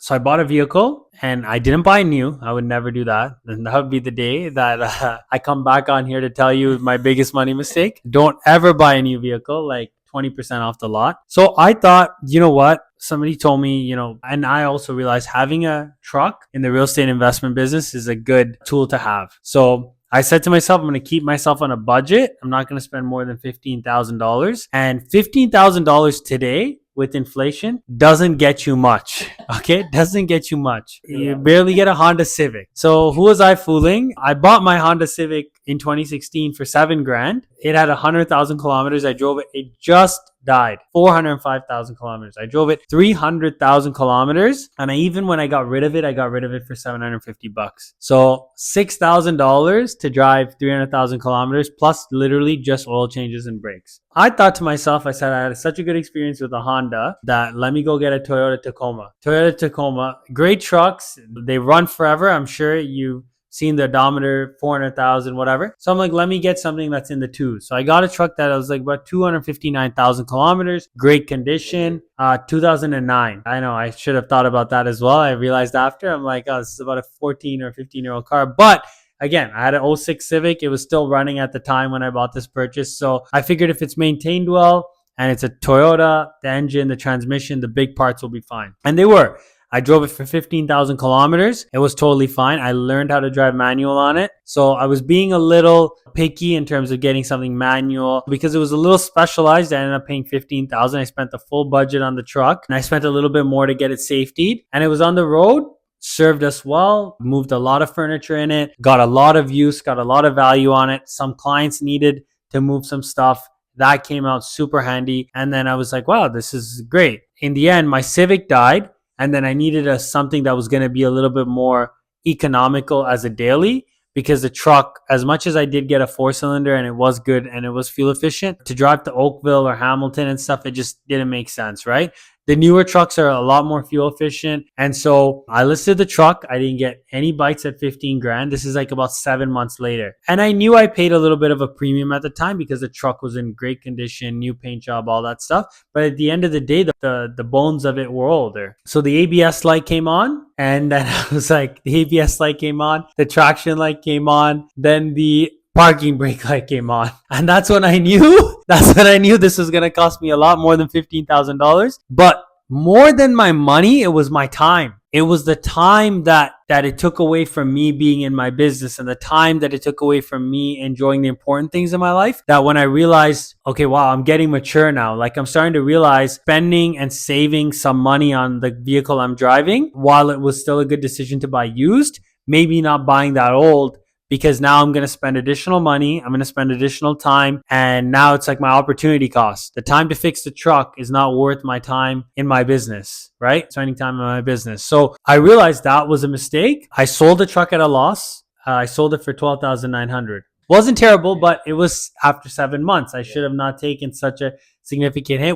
So I bought a vehicle and I didn't buy new. I would never do that. And that would be the day that I come back on here to tell you my biggest money mistake. Don't ever buy a new vehicle, like 20% off the lot. So I thought, you know what? Somebody told me, and I also realized having a truck in the real estate investment business is a good tool to have. So I said to myself, I'm going to keep myself on a budget. I'm not going to spend more than $15,000. And $15,000 today with inflation doesn't get you much. Okay? Doesn't get you much. You barely get a Honda Civic. So who was I fooling? I bought my Honda Civic in 2016 for $7,000. It had 100,000 kilometers. I drove it. It just died. 405,000 kilometers. I drove it 300,000 kilometers. And when I got rid of it, I got rid of it for $750. So $6,000 to drive 300,000 kilometers plus literally just oil changes and brakes. I thought to myself, I said, I had such a good experience with a Honda that let me go get a Toyota Tacoma. Toyota Tacoma, great trucks. They run forever. I'm sure you've seen the odometer, 400,000, whatever. So I'm like, let me get something that's in the twos. So I got a truck that was like about 259,000 kilometers, great condition, 2009. I know I should have thought about that as well. I realized after, I'm like, oh, this is about a 14 or 15-year-old car. But again, I had an 06 Civic. It was still running at the time when I bought this purchase. So I figured if it's maintained well and it's a Toyota, the engine, the transmission, the big parts will be fine. And they were. I drove it for 15,000 kilometers. It was totally fine. I learned how to drive manual on it. So I was being a little picky in terms of getting something manual because it was a little specialized. I ended up paying 15,000. I spent the full budget on the truck and I spent a little bit more to get it safetied. And it was on the road, served us well, moved a lot of furniture in it, got a lot of use, got a lot of value on it. Some clients needed to move some stuff. That came out super handy. And then I was like, wow, this is great. In the end, my Civic died. And then I needed something that was going to be a little bit more economical as a daily because the truck, as much as I did get a 4-cylinder and it was good and it was fuel efficient, to drive to Oakville or Hamilton and stuff, it just didn't make sense, right? The newer trucks are a lot more fuel efficient. And so I listed the truck. I didn't get any bites at 15 grand. This is like about 7 months later. And I knew I paid a little bit of a premium at the time because the truck was in great condition, new paint job, all that stuff. But at the end of the day, the bones of it were older. So the ABS light came on. And then I was like, the ABS light came on. The traction light came on. Then the parking brake light came on. And that's when I knew this was going to cost me a lot more than $15,000. But more than my money, it was my time. It was the time that it took away from me being in my business and the time that it took away from me enjoying the important things in my life. That when I realized, okay, wow, I'm getting mature now. Like I'm starting to realize spending and saving some money on the vehicle I'm driving, while it was still a good decision to buy used, maybe not buying that old. Because now I'm going to spend additional money. I'm going to spend additional time. And now it's like my opportunity cost. The time to fix the truck is not worth my time in my business, right? Spending time in my business. So I realized that was a mistake. I sold the truck at a loss. I sold it for $12,900. Wasn't terrible, but it was after 7 months. I should have not taken such a significant hit.